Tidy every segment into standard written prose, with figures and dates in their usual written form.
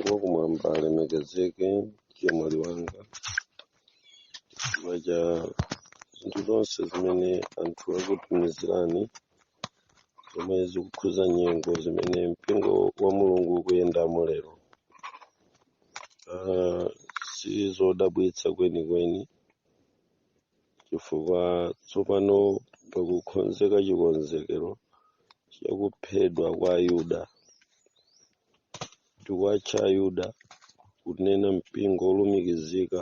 wakumwamba alemekezeke chemwali wanga vaja zinthu zonse zimene anthu akutumizirani zomwe zikukhuza nyengo zimene mpingo wa mulungu ukuyendamo lero sizodabwitsa kwenikweni chifukwa tsopano pakukonzeka chikonzekero chakuphedwa kwa Ayuda ndikwatcha Ayuda kunena mpingo olumikizika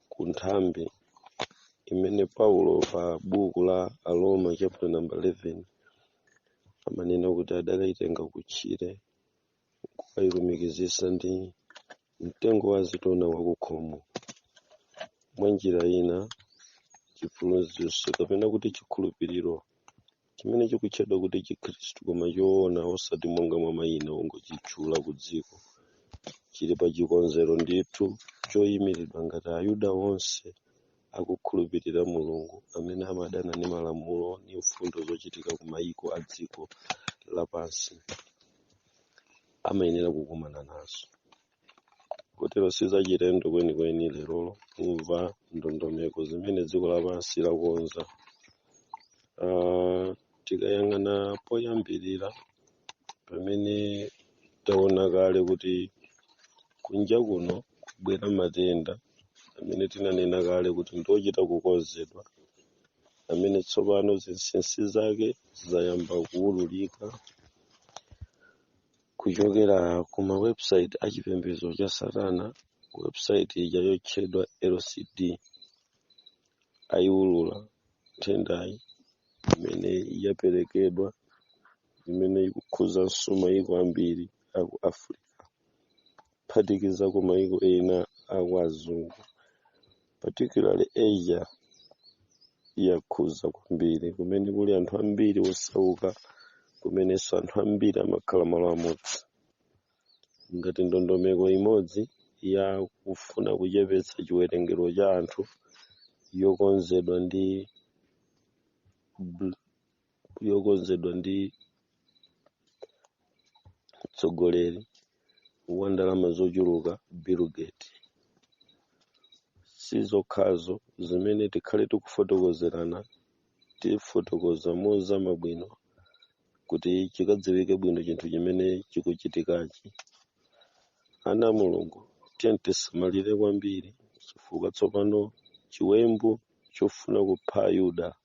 ku nthambi imene Paulo pa buku la Aroma chapter number 11 amanena kuti adakayitenga kutchire kukayilumikizisa ndi mtengo wa zitona wakukhomo. Mwa njira ina chiphunzitso kapena kuti chikhulupiriro chimene chikutchedwa kuti chikhristu koma choona osati monga mwa mayina ongochitchula ku dziko chili pa chikonzero ndithu choyimiridwa ngati Ayuda onse akukhulupirira Mulungu amene amadana ndi malamulo ndi mfundo zochitika ku mayiko a dziko lapansi amayenera kukumana nazo. Kotero sizachilendo kwenikweni lerolo kumva ndondomeko zimene dziko lapansi lakonza. Tikayang'ana poyambirira pamene taona kale kuti kunja kuno kubwera matenda amene tinanena kale kuti ndochita kukonzedwa amene tsopano zinsinsi zake zayamba kuwululika kuchokera ku ma website achipembedzo cha satana. Website ija yotchedwa LCD ayiwulula nthendayi imene yaperekedwa imene ikukhuza mayiko ambiri aku Africa phatikiza ku mayiko ena aku azungu particularly Asia yakhuza kwambiri kumene kuli anthu ambiri osauka kumenenso anthu ambiri amakhala malo amodzi ngati ndondomeko imodzi ya kufuna kuchepetsa chiwerengero cha anthu yokonzedwa ndi mtsogoleri wa ndalama zochuluka Bill Gates. Sizokhazo zimene tikhale tikufotokozerana tifotokoza mozama bwino kuti chikadziwike bwino chinthu chimene chikuchitikachi. Ana Mulungu tiye tisamalire kwambiri chifukwa tsopano chiwembu chofuna kupha Ayuda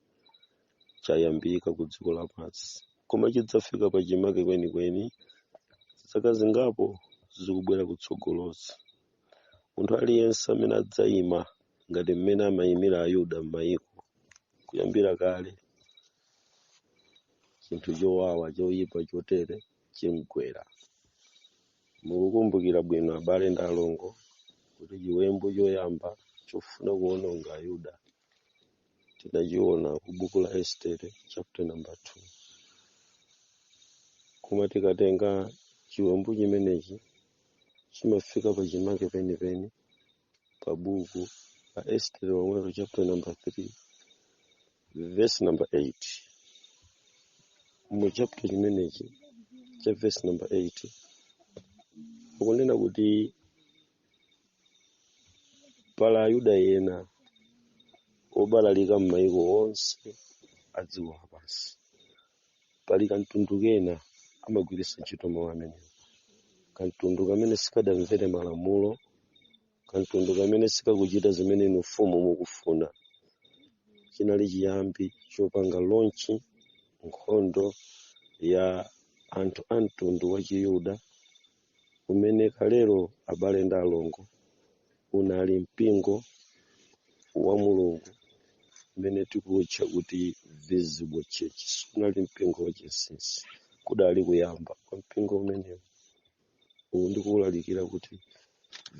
chayambika ku dziko lapansi koma chidzafika pa chimake kwenikweni zaka zingapo zikubwera kutsogolozi. Munthu aliyense amene adzayima ngati mmene amayimira Ayuda m'mayiko kuyambira kale chinthu chowawa choyipa chotere chimgwera. Mukukumbukira bwino abale ndi alongo kuti chiwembu choyamba chofuna kuononga Ayuda tinachiona ku buku la Estere chapter number 2. Koma tikatenga chiwembu chimenechi chimafika pa chimake penipeni pa buku la Estere womwelo chapter number 3 verse number 8. Mu chapter chimenechi cha verse number 8 akunena kuti pala Ayuda ena obalalika m'mayiko onse a dziko lapansi pali kamtundu kena amagwiritsa ntchito mawu amenewo, kamtundu kamene sikadamvere malamulo, kamtundu kamene sikakuchita zimene inu ufumu mukufuna. Chinali chiyambi chopanga lonchi nkhondo ya anthu a mtundu wa Chiyuda umene kalero abale ndi alongo unali mpingo wa Mulungu umene tikutcha kuti visible church. Unali mpingo wa chinsinsi kudali kuyamba kwa mpingo umenewu. Uwu ndikuwulalikira kuti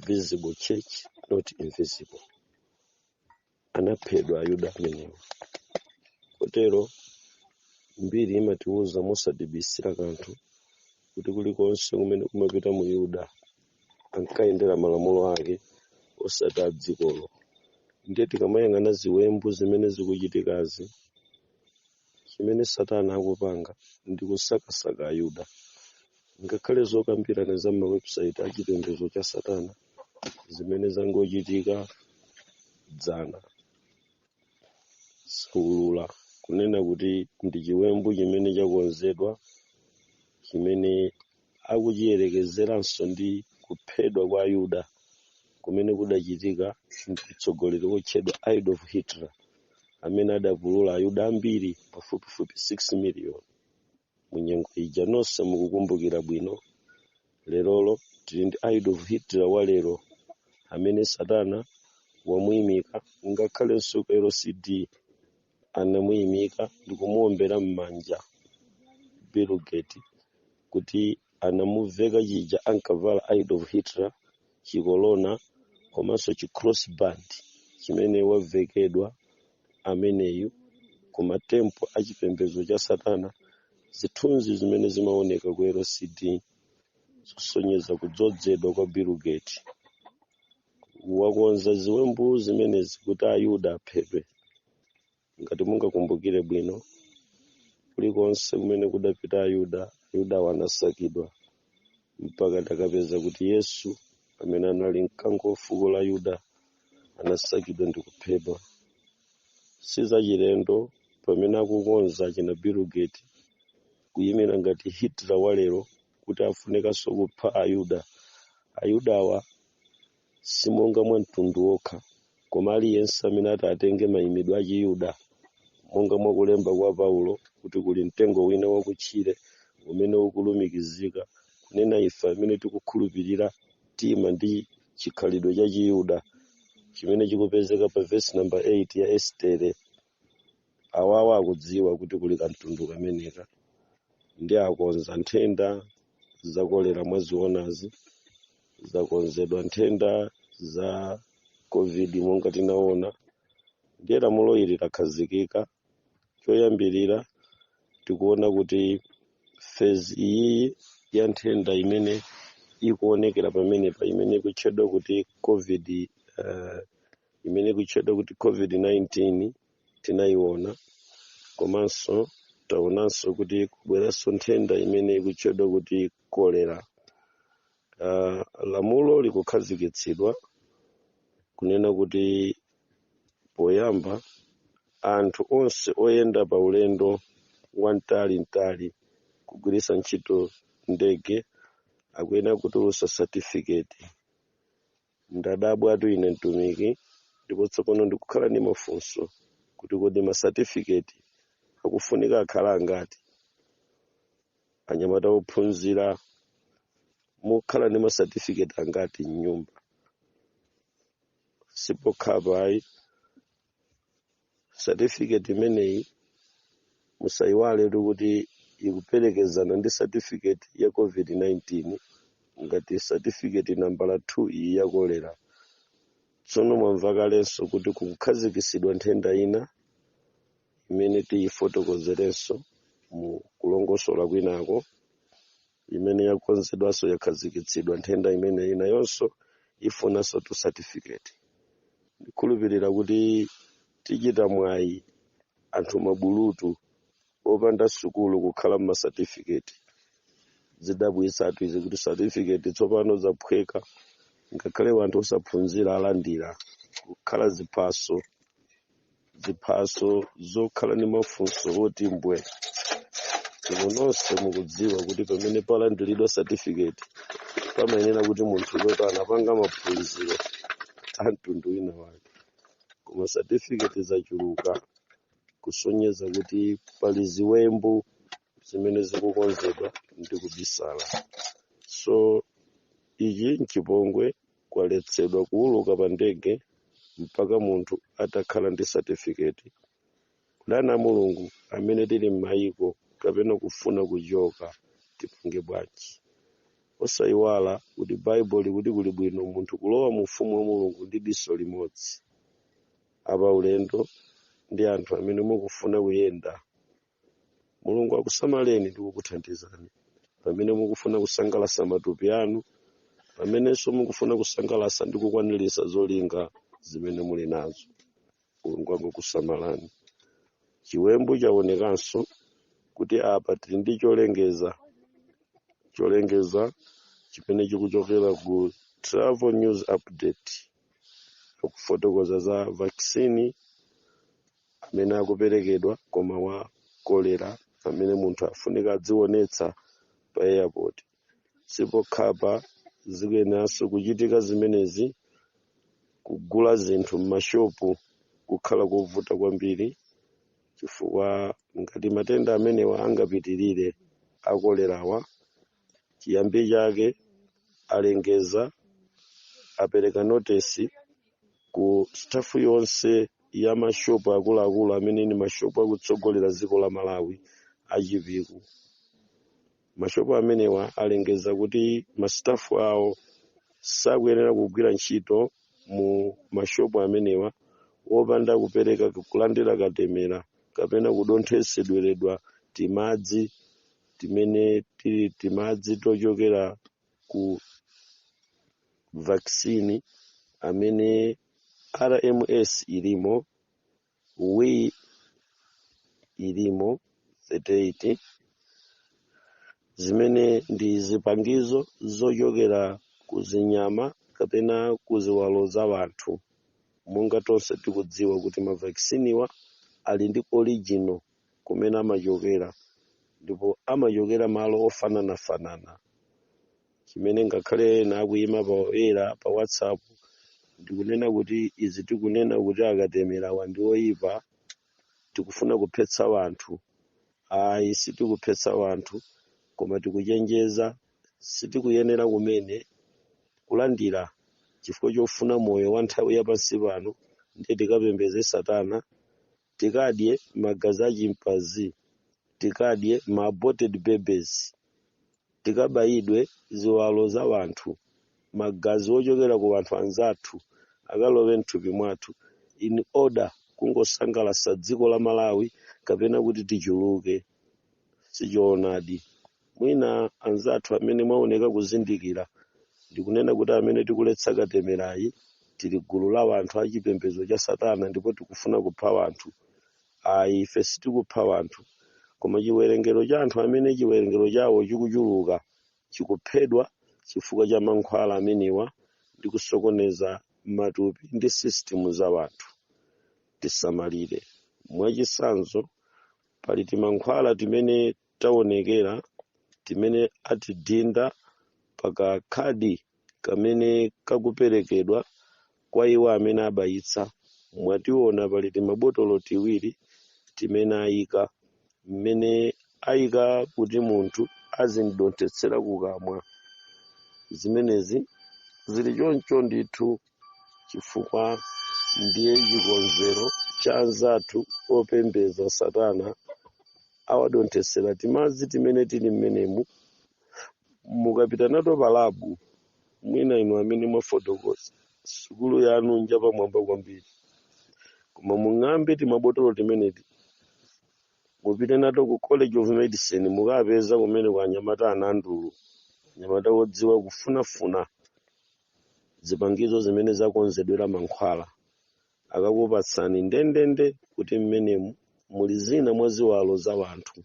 visible church not invisible. Anaphedwa Ayuda amenewo. Kotero mbiri imatiwuza mosadibisira kanthu kuti kulikonse kumene kumapita mu Yuda ankayendera malamulo ake osati a dzikolo. Ndiye tikamayang'ana ziwembu zimene zikuchitikazi chimene satana akupanga ndi kusakasaka Ayuda ngakhale zokambirana za mawebsite achipembedzo cha satana zimene zangochitika dzana saulula kunena kuti ndi chiwembu chimene chakonzedwa chimene akuchiyerekezeranso ndi kuphedwa kwa Ayuda kumene kudachitika ndi mtsogoleri wotchedwa Adolf Hitler amene adapulula Ayuda ambiri pafupifupi 6 miliyoni munyengo ija. Nonse mukukumbukira bwino lerolo tili ndi Adolf Hitler wa lero amene satana wamuyimika, ngakhalenso LCD anamuyimika ndi kumuombera m'manja Bill Gates kuti anamuveka chija ankavala Adolf Hitler chikolona komanso crossband chimene wavekedwa ameneyu ku matempo achipembedzo cha satana. Zithunzi zimene zimaoneka ku LCD zosonyeza kudzodzedwa kwa Bill Gates. Wakonza ziwembu zimenezi kuti Ayuda aphedwe. Ngati mungakumbukire bwino kulikonse kumene kudapita Ayuda wanasakidwa mpaka takapeza kuti Yesu amene anali mkango wa fuko la Yuda anasakidwa ndi kuphedwa. Sizachilendo pamene akukonza china Bill Gates kuyimira ngati Hitler wa lero kuti afunekanso kupha Ayuda. Ayudawa simonga mwa mtundu wokha koma aliyense amene atenge mayimidwe a Chiyuda monga mwakulemba kwa Paulo kuti kuli mtengo wina wakutchire umene ukulumikizika kunena ife amene tikukhulupirira tima ndi chikhalidwe cha Chiyuda chimene chikupezeka pa verse number 8 ya Estere. Awawa akudziwa kuti kuli kamtundu kameneka ndi akonza nthenda za cholera mwazionazi, zakonzedwa nthenda za COVID monga tinaona. Ndiye lamulo ili lakhazikika. Choyambirira tikuona kuti phase iyi ya nthenda imene ikuonekera pamenepa imene ikutchedwa kuti COVID-19 tinayiona, komanso taonanso kuti kubweranso nthenda imene ikutchedwa kuti cholera. Lamulo likukhazikitsidwa kunena kuti poyamba anthu onse oyenda pa ulendo wa mtali kugwiritsa ntchito ndege akuyenera kutulutsa certificate. Ndadabwatu ine mtumiki ndipo tsopano ndikukhala ndi mafunso kuti kodi ma certificate akufunika akhala angati. Anyamata ophunzira mukhala ndi ma certificate angati m'nyumba? Sipokhala ayi. Certificate imeneyi musayiwale kuti ikuperekezana ndi certificate ya COVID-19 ngati certificate nambala 2 iyi ya cholera. Tsono mwamvakalenso kuti kukukhazikitsidwa nthenda ina imene tiyifotokozerenso mu kulongosola kwinako imene yakonzedwanso yakhazikitsidwa nthenda imene ina yonso ifunanso tu certificate. Ndikhulupirira kuti tichita mwayi anthu mabulutu opanda sukulu kukhala ma certificate. Zidabwitsatu izi kuti certificate tsopano zaphweka ngakhale wanthu osaphunzira alandira kukhala ziphaso zokhala ndi mafunso oti mbwe. Inu nonse mukudziwa kuti pamene palandiridwa certificate pamayenera kuti munthu kuti anapanga maphunziro a mtundu wina wake. Koma certificate zachuluka kusonyeza kuti pali ziwembu zimene zikukonzedwa ndi kubisala. So ichi nchipongwe kwaletsedwa kuuluka pa ndege mpaka munthu atakhala ndi certificate. Dana Mulungu amene tili m'mayiko kapena kufuna kuchoka tipange bwanji? Osayiwala kuti Bible kuti kuli bwino munthu kulowa mu ufumu wa Mulungu ndi diso limodzi. Apa ulendo ndi anthu amene mukufuna kuyenda. Mulungu akusamaleni ndi kukuthandizani pamene mukufuna kusangalatsa matupi anu, pamenenso mukufuna kusangalatsa ndi kukwaniritsa zolinga zimene muli nazo. Mulungu akukusamalani. Chiwembu chaonekanso kuti apa tili ndi cholengeza cholengeza chimene chikuchokera ku travel news update akufotokoza za vaccine amene akuperekedwa koma wa cholera amene munthu afunika adzionetsa pa airport. Sipokhapa zikuyeneranso kuchitika zimenezi kugula zinthu m'mashopu kukhala kovuta kwambiri chifukwa ngati matenda amenewa angapitirire akolerawa, chiyambi chake alengeza apereka notisi ku staff yonse ya mashopu akuluakulu amene ni mashopu akutsogolera dziko la Malawi achipiku. Mashopu amenewa alengeza kuti mastafu awo sakuyenera kugwira ntchito mu mashopu amenewa wopanda kupereka kulandira katemela kapena kudonthetsedweredwa timadzi timene tili timadzi tochokera ku vaccine amene RMS ilimo, WI ilimo 38, zimene ndi zipangizo zochokera kuzinyama kapena kuziwalo za wanthu. Monga tonse tikudziwa kuti mavacciniwa ali ndi original kumene amachokera, ndipo amachokera malo ofananafanana. Chimene ngakhale ena akuyima pa WhatsApp ndikunena kuti izi tikunena kuti akatemera wandi oyipa tikufuna kuphetsa wanthu. Ayi, sitikuphetsa wanthu, koma tikuchenjeza sitikuyenera kumene kulandira chifukwa chofuna moyo wa nthawi yapansi pano ndiye tikapembeze satana, tikadye magazi achimpazi, tikadye ma aborted babies, tikabayidwe ziwalo za wanthu, magazi ochokera ku wanthu anzathu akalowe mthupi mwathu in order kungosangalatsa dziko la Malawi kapena kuti tichuluke. Sichoonadi. Mwina anzathu amene mwaoneka kuzindikira ndikunena kuti amene tikuletsa katemerayi tili gulu la wanthu achipembedzo cha satana ndipo tikufuna kupha wanthu. Ayi, ife sitikupha wanthu, koma chiwerengero cha anthu amene chiwerengero chawo chikuchuluka chikuphedwa chifukwa cha mankhwala amenewa ndi kusokoneza matupi ndi system za wanthu. Tisamalire. Mwachitsanzo pali timankhwala timene taonekera timene atidinda pakakhadi kamene kakuperekedwa kwa iwo amene abayitsa. Mwationa pali timabotolo tiwiri timene ayika mmene ayika kuti munthu azindonthetsera kukamwa. Zimenezi zili choncho ndithu chifukwa ndiye chikonzero cha anzathu opembeza satana awadonthetsera timadzi timene tili mmenemu. Mukapita nato palabu, mwina inu amene mwafotokoza sukulu yanu nja pamwamba kwambiri, koma mung'ambe timabotolo timeneti mupite nato ku College of Medicine mukapeza kumene kwa anyamata anandulu, anyamata odziwa kufunafuna zipangizo zimene zakonzedwera mankhwala. Akakupatsani ndendende kuti mmenemu muli zina mwa ziwalo za wanthu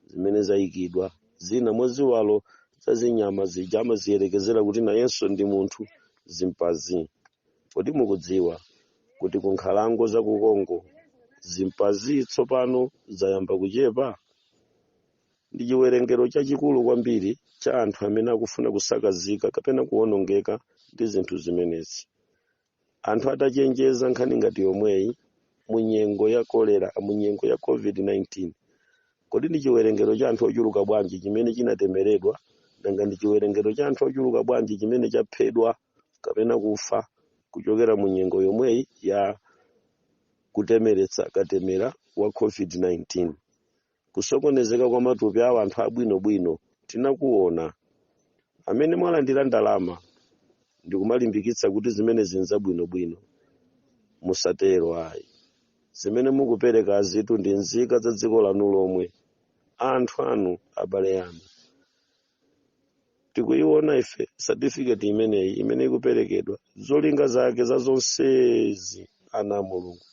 zimene zayikidwa, zina mwa ziwalo za zinyama zija amaziyerekezera kuti nayenso ndi munthu zimpazi. Kodi mukudziwa kuti ku nkhalango za ku Congo zimpazi tsopano zayamba kuchepa? Ndi chiwerengero chachikulu kwambiri cha anthu amene akufuna kusakazika kapena kuwonongeka ndi zinthu zimenezi. Anthu atachenjeza nkhani ngati yomweyi munyengo ya cholera, munyengo ya COVID-19, kodi ndi chiwerengero cha anthu ochuluka bwanji chimene chinatemeredwa, nanga ndi chiwerengero cha anthu ochuluka bwanji chimene chaphedwa kapena kufa kuchokera munyengo yomweyi ya kutemeretsa katemera wa COVID-19. Kusokonezeka kwa matupi a anthu abwinobwino tinakuona. Amene mwalandira ndalama ndikumalimbikitsa kuti zimene zinza bwinobwino. Musatero ayi. Zimene mukupereka azitu ndi nzika za dziko lanu lomwe, anthu anu, abale anu. Tikuiona ife certificate imeneyi imene ikuperekedwa, zolinga zake za zonsezi ana a Mulungu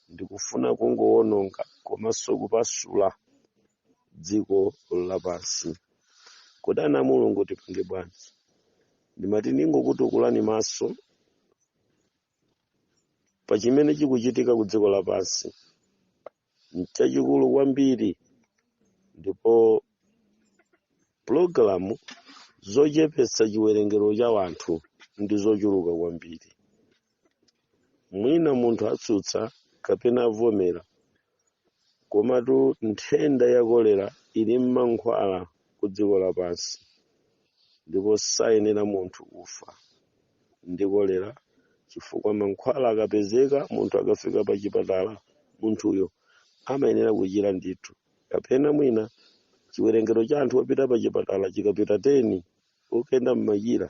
ndikufuna kungowononga komanso kupasula dziko lapansi. Kodi ana Mulungu tipange bwanji? Ndimati ningokutukulani maso pa chimene chikuchitika ku dziko lapansi. N'chachikulu kwambiri, ndipo pulogalamu zochepetsa chiwerengero cha wanthu ndi zochuluka kwambiri. Mwina munthu atsutsa kapena avomera, komatu nthenda ya kolera ili m'mankhwala ku dziko lapansi, ndipo sayenera munthu kufa ndi kolera, chifukwa mankhwala akapezeka munthu akafika pa chipatala, munthuyo amayenera kuchira ndithu. Kapena mwina chiwerengero cha anthu opita pa chipatala chikapita 10, okenda mmachira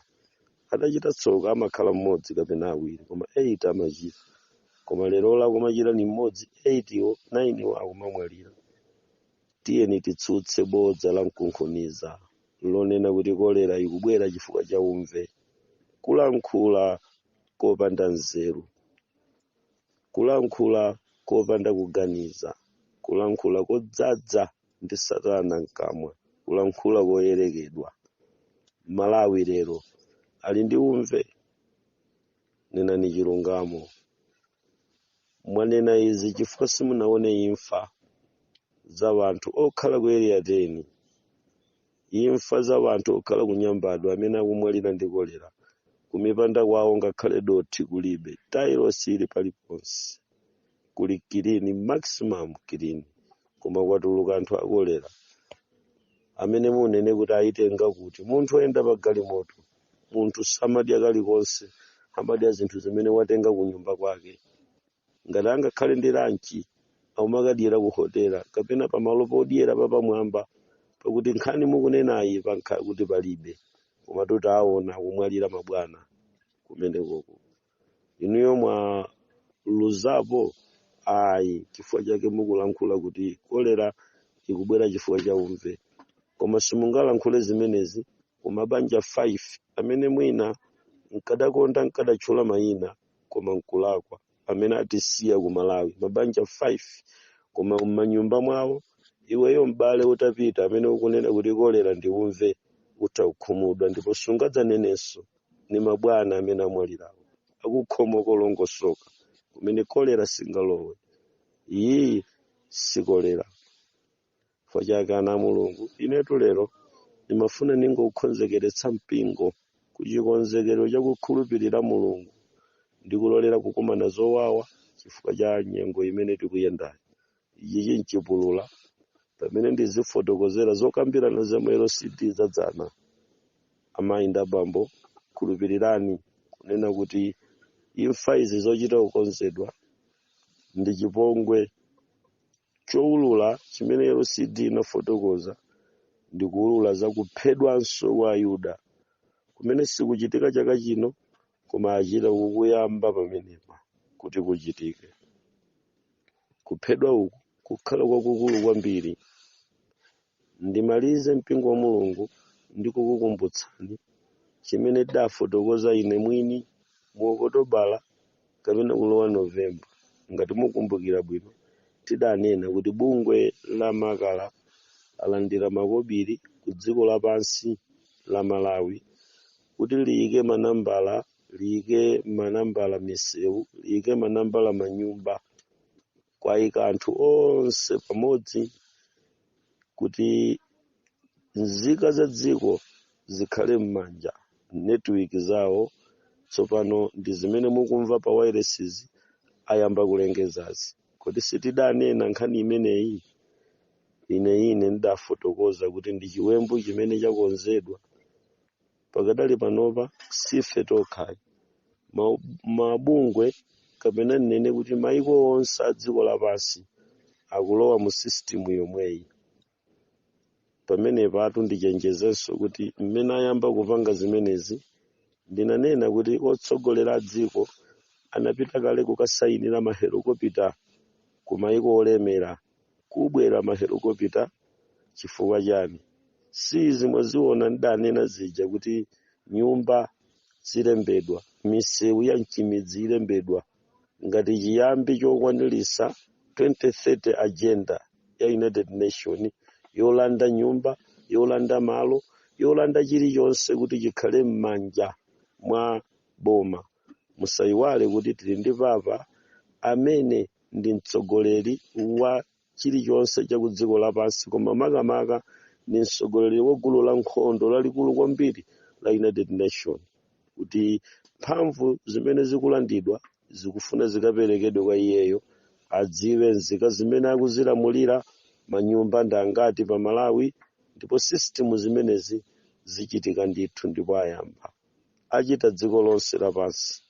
atachita tsoka amakhala mmodzi kapena awiri, koma 8 amachira. Koma lero la kumachira ni mmodzi, 8 9 akumamwalira. Tiyeni titsutse bodza la mkunkhuniza lonena kuti kolera ikubwera chifukwa cha umve, kulankhula kopanda nzeru, kulankhula kopanda kuganiza, kulankhula kodzaza ndi satana mkamwa, kulankhula koyerekedwa. Malawi lero ali ndi umve, nenani chilungamo. Mwanena izi chifukwa simunaone imfa za wanthu okhala ku area 10, imfa za wanthu okhala ku Nyambado amene akumwalira ndi kolera. Kumipanda kwawo ngakhale dothi kulibe, tailosi ili paliponse, kuli kilini, maximum kilini, koma kwatuluka anthu akolera amene munene kuti ayitenga kuti. Munthu oyenda pa galimoto, munthu samadya kalikonse, amadya zinthu zimene watenga ku nyumba kwake. Ngati angakhale ndi lanchi aumakadiyera ku hotela kapena pamalo podyera papamwamba, pakuti nkhani mukunenayi pankhala kuti palibe, koma kuti aona kumwalira mabwana kumenekoko. Inuyo mwaluzapo ayi, chifukwa chake mukulankhula kuti kolera ikubwera chifukwa cha umve. Koma simungalankhule zimenezi ku mabanja 5 amene mwina nkadakonda nkadachula mayina, koma nkulakwa, amene atisiya ku Malawi. Mabanja 5 koma m'manyumba mwawo iweyo m'bale utapita amene ukunena kuti kolera ndi umve, utakhumudwa, ndipo sungadzanenenso ni mabwana amene amwalirawo akukhomo kolongosoka kumene kolera singalowe. Iyi si kolera. Chifukwa chake ana Mulungu, inetu lero nimafuna ningokukonzekeretsa mpingo ku chikonzekero cha kukhulupirira Mulungu ndi kulolera kukumana zowawa chifukwa cha nyengo imene tikuyendayo. Ichi nchipulula pamene ndizifotokozera zokambirana za mwero CD zadzana. Amayi ndi abambo, khulupirirani kunena kuti imfa izi zochita kukonzedwa ndi chipongwe choulula chimene yero CD inafotokoza, ndi kuulula za kuphedwanso kwa Ayuda kumene sikuchitika chaka chino, koma achita kukuyamba pamenepa kuti kuchitike. Kuphedwa uku kukhala kwakukulu kwambiri. Ndimalize mpingo wa Mulungu ndi kukukumbutsani chimene dafotokoza ine mwini mu Okutobala kapena kulowa Novemba. Ngati mukumbukira bwino, tidanena kuti bungwe la makala alandira makobiri ku dziko lapansi la Malawi kuti liyike manambala misewu, liyike manambala manyumba, kwayika anthu onse pamodzi kuti nzika za dziko zikhale m'manja network zawo. Tsopano ndi zimene mukumva pa wireless ayamba kulengezazi. Kodi sitidanena nkhani imeneyi? Ine ndafotokoza kuti ndi chiwembu chimene chakonzedwa. Pakadali panopa sife tokha, mabungwe kapena nene kuti maiko onse a dziko lapansi akulowa mu system yomweyi. Pamene patu ndichenjezenso kuti mmene ayamba kupanga zimenezi, ndinanena kuti otsogolera a dziko anapita kale kukasayinira mahelikopita ku maiko olemera, kubwera mahelikopita chifukwa chani? Si zimwe ziona ndanena zija kuti nyumba zilembedwa, misewu ya mchimidzi ilembedwa ngati chiyambi chokwanilisa 2030 agenda ya United Nations, yolanda nyumba, yolanda malo, yolanda chilichonse kuti chikhale m'manja mwa boma. Musayiwale kuti tili ndi papa amene ndi mtsogoleri wa chilichonse cha ku dziko lapansi, koma makamaka ni mtsogoleri wa gulu la nkhondo lalikulu kwambiri la United Nations, kuti mphamvu zimene zikulandidwa zikufuna zikaperekedwe kwa iyeyo, adziwe nzika zimene akuzilamulira, manyumba ndangati pa Malawi, ndipo system zimenezi zichitika ndithu ndipo ayamba achita dziko lonse lapansi.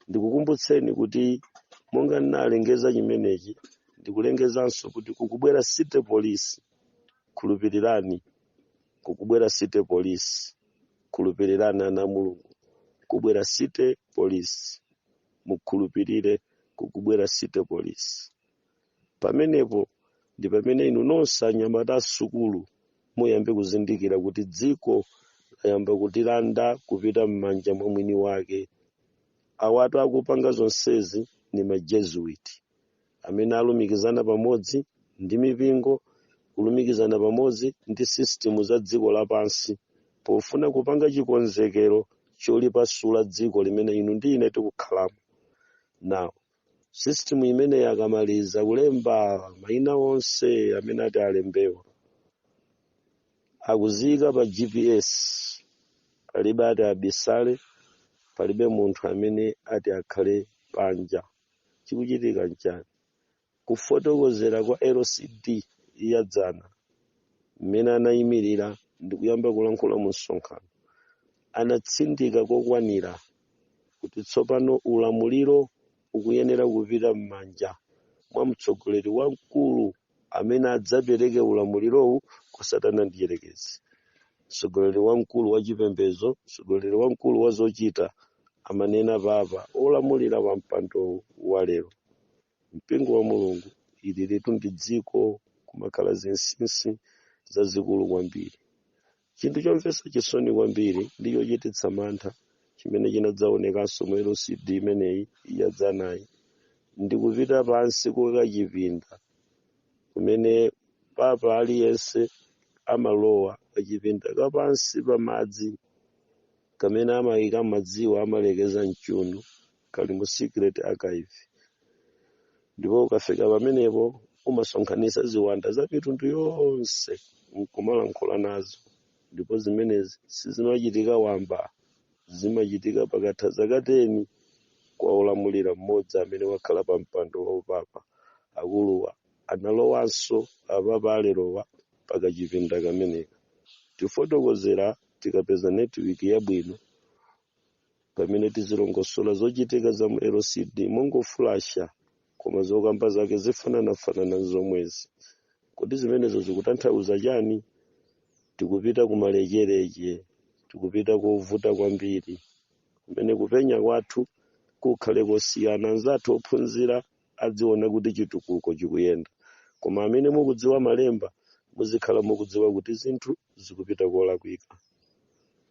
Ndikukumbutseni kuti monga ndinalengeza chimenechi, ndikulengezanso kuti kukubwera city police, khulupirirani. Kukubwera city police, khulupirirani ana Mulungu. Kubwera city police, mukhulupirire kukubwera city police. Pamenepo ndi pamene inu nonse anyamata asukulu muyambe kuzindikira kuti dziko layamba kutilanda kupita m'manja mwa mwini wake. Awatu akupanga zonsezi ni majesuit amene alumikizana pamodzi ndi mipingo, kulumikizana pamodzi ndi system za dziko lapansi pofuna kupanga chikonzekero cholipasula dziko limene inu ndi ine tikukhalamo. Now, system imene yakamaliza kulemba mayina onse amene ati alembewa, akuzika pa GPS, palibe ati abisale, palibe munthu amene ati akhale panja. Chikuchitika nchani? Kufotokozera kwa LCD yadzana mmene anayimirira ndi kuyamba kulankhula mu msonkhano, anatsindika kokwanira kuti tsopano ulamuliro ukuyenera kupita m'manja mwa mtsogoleri wamkulu amene adzapereke ulamulirowu kwa Satana ndi Dierekezi. Mtsogoleri wamkulu wa chipembedzo, mtsogoleri wamkulu wa zochita, amanena papa olamulira pa mpando wa lero. Mpingo wa Mulungu ili litu ndi dziko kumakhala zinsinsi zazikulu kwambiri. Chinthu chomvetsa chisoni kwambiri ndi chochititsa mantha chimene chinadzaonekanso mu LCD imeneyi yadzanayi, ndi kupita pansi kokachipinda kumene papa aliyense amalowa pachipinda kapansi pa madzi kamene amayika madziwo amalekeza mchunu, kali mu secret archive. Ndipo ukafika pamenepo umasonkhanitsa ziwanda za mitundu yonse nkumalankhula nazo, ndipo zimenezi sizimachitika wamba, zimachitika pakatha zaka 10 kwa olamulira mmodzi amene wakhala pa mpando wa upapa. Akuluwa analowanso, apapa alerowa pakachipinda kameneka. Tifotokozera tikapeza network yabwino pamene tizilongosola zochitika za mu LCD mongofulasha, koma zokamba zake zifananafanana zomwezi. Kuti zimenezo zikutanthauza chani? Tikupita kumalechereche, tikupita kovuta kwambiri, kumene kupenya kwathu kukhale kosiyana. Anzathu ophunzira adziona kuti chitukuko chikuyenda, koma amene mukudziwa malemba muzikhala mukudziwa kuti zinthu zikupita kolakwika.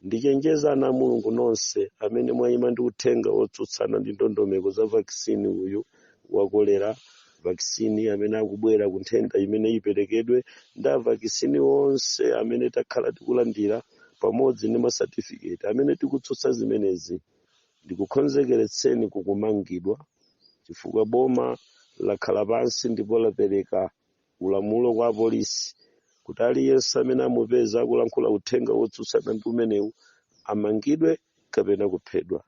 Ndichenjeza ana Mulungu nonse amene mwayima ndi uthenga wotsutsana ndi ndondomeko za vaccine uyu wa cholera, vaccine amene akubwera ku nthenda imene iperekedwe, nda vaccine onse amene takhala tikulandira pamodzi ndi masatifiketi amene tikutsutsa zimenezi. Ndikukonzekeretseni kukumangidwa chifukwa boma lakhala pansi ndipo lapereka ulamulo kwa polisi kuti aliyense amene amupeza akulankhula uthenga wotsutsana ndi umenewu amangidwe kapena kuphedwa.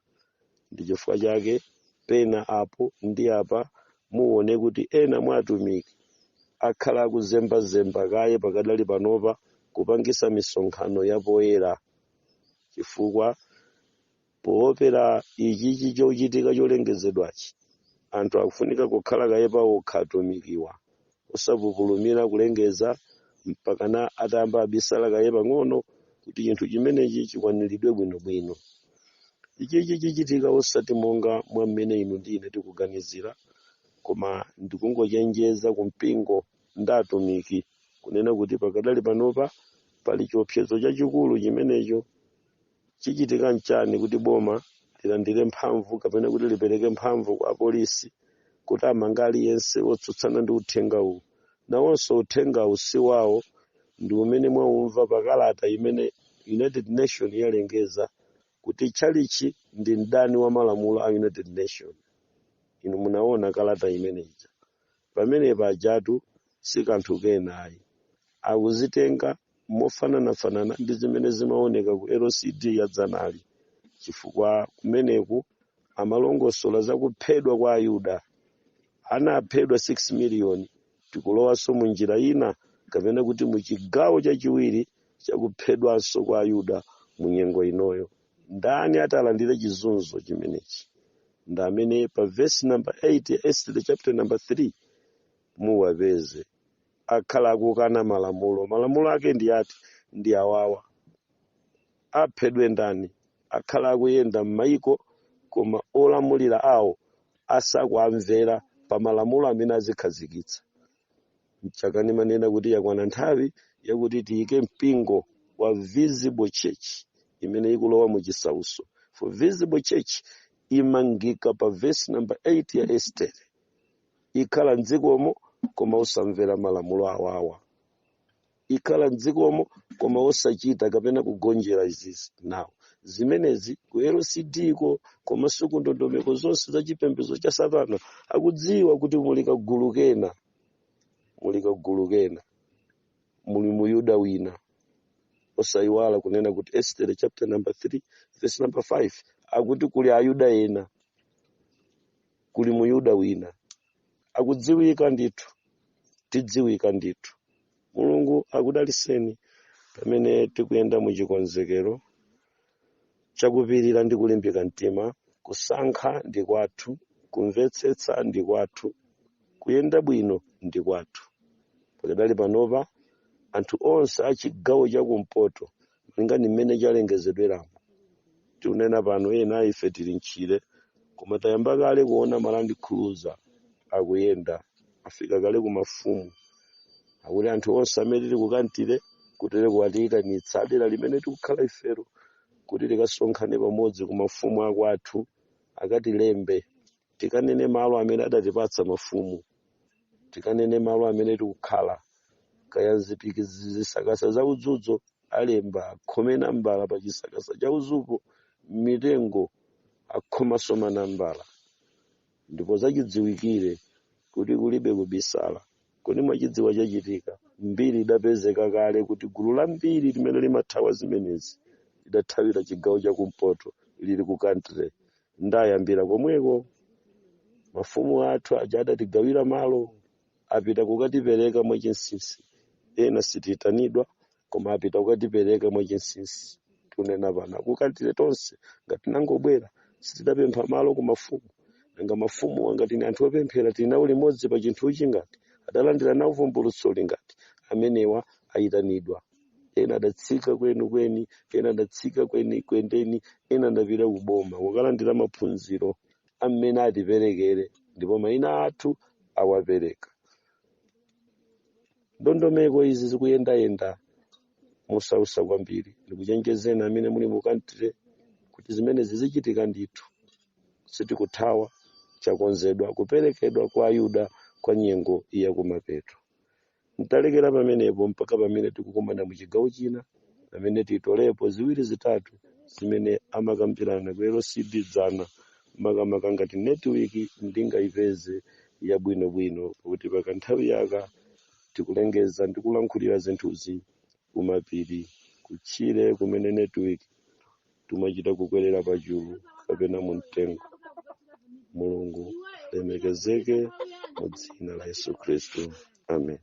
Ndi chifukwa chake pena apo ndi apa muone kuti ena mwa atumiki akhala akuzembazemba kaye pakadali panopa kupangisa misonkhano yapoyera, chifukwa poopera ichichi chochitika cholengezedwachi anthu akufunika kukhala kaye pawo khatumikiwa, osapupulumira kulengeza mpakana atamba abisala kaye pang'ono kuti chinthu chimenechi chikwaniridwe bwinobwino. Ichichi chichitika osati monga mwa mmene inu ndi ine tikuganizira, koma ndikungochenjeza kumpingo ndatumiki kunena kuti pakadali panopa pali chiopsezo chachikulu chimenecho. Chichitika nchani kuti boma lilandire mphamvu kapena kuti lipereke mphamvu kwa polisi kuti amanga aliyense wotsutsana ndi uthengawu? Nawonso uthengawu si wawo, ndi umene mwaumva pakalata imene United Nation yalengeza kuti chalichi ndi mdani wa malamulo a United Nation. Inu munaona kalata imeneja. Pamene pajatu sikanthu kena ayi. Akuzitenga mofanana ndi zimene zimaoneka ku LCD ya dzanali. Chifukwa kumeneku amalongosola za kuphedwa kwa Ayuda. Anaphedwa 6 miliyoni. Tikulowanso mu njira ina kapena kuti mu chigawo chachiwiri chakuphedwanso kwa Ayuda mu nyengo inoyo. Ndani atalandira chizunzo chimenechi? Ndamene pa verse number 8 ya Esther chapter number 3 muwapeze. Akhala akukana malamulo. Malamulo ake ndi ati? Ndi awawa. Aphedwe ndani? Akhala akuyenda m'mayiko koma olamulira awo asakuamvera pa malamulo amene azikhazikitsa. Mchakani manena kuti yakwana nthawi yakuti tiyike mpingo wa visible church imene ikulowa mu chisauso. For visible church imangika pa verse number 8 ya Esther. Ikhala mdzikomo koma usamvera malamulo awawa. Ikhala mdzikomo koma osachita kapena kugonjera izizi. Now, zimenezi ku LCD ko koma ku ndondomeko zonse za chipembedzo cha satana akudziwa kuti mulikagulukena. Muli mu Yuda wina. Osayiwala kunena kuti Esther chapter number 3 verse number 5 akuti kuli Ayuda ena. Kuli mu Yuda wina. Akudziwika ndithu. Tidziwika ndithu. Mulungu akudaliseni pamene tikuyenda mu chikonzekero chakupirira ndi kulimbika mtima. Kusankha ndi kwathu, kumvetsetsa ndi kwathu, kuyenda bwino ndi kwathu. Pakadali panopa anthu onse achigawo chakumpoto malingana mmene chalengezedweramo. Tikunena pano ena ife tili mchire koma tayamba kale kuona Land Cruiser akuyenda afika kale ku mafumu. Akuti anthu onse amene tili kukantire kutere kuwatiyitanitsa dera limene tikukhala ifero kuti tikasonkhane pamodzi ku mafumu akwathu akatilembe. Tikanene malo amene adatipatsa mafumu. Tikanene malo amene tikukhala. Kaya zisakasa za udzudzo alemba khomena mbala pa chisakasa cha uzupo mitengo akhomaso nambala. Ndipo zachidziwikire kuti kulibe kubisala. Kodi mwachidziwa chachitika mbiri idapezeka kale kuti gulu la mbiri limene limathawa zimenezi idathawira chigawo chakumpoto lili ku country. Ndayambira komweko mafumu athu aja adatigawira malo apita kukatipereka mwachinsinsi. Ena sitiyitanidwa koma apita kukatipereka mwachinsinsi. Tunena pano kukantire tonse ngati nangobwera sitidapempha malo ku mafumu. Nanga mafumu ngati ni anthu opemphera tili nawo limodzi pa chinthu chingati adalandira nawo vumbulutso lingati. Amenewa ayitanidwa. Ena adatsika kweni, ena adatsika kwendeni, ena adapita kuboma kukalandira maphunziro amene atiperekere ndipo mayina athu awapereka. Ndondomeko izi zikuyenda musausa kwambiri. Ndikuchenjezeni amene muli mukantire kuti zimene zizichitika ndithu. Sitikuthawa, chakonzedwa kuperekedwa kwa Ayuda kwa nyengo iya kumapeto. Ntalekera pamenepo mpaka pamene tikukumana mu chigawo china pamene titolepo ziwiri zitatu zimene amakambirana ku LCD dzana makamaka ngati network ndingayipeze yabwinobwino kuti pakanthawi yaka tikulengeza ndikulankhulira zinthuzi kumapiri kuchire kumene network tumachita kukwerera pachulu kapena mu mtengo. Mulungu lemekezeke mu dzina la Yesu Kristu. Amen.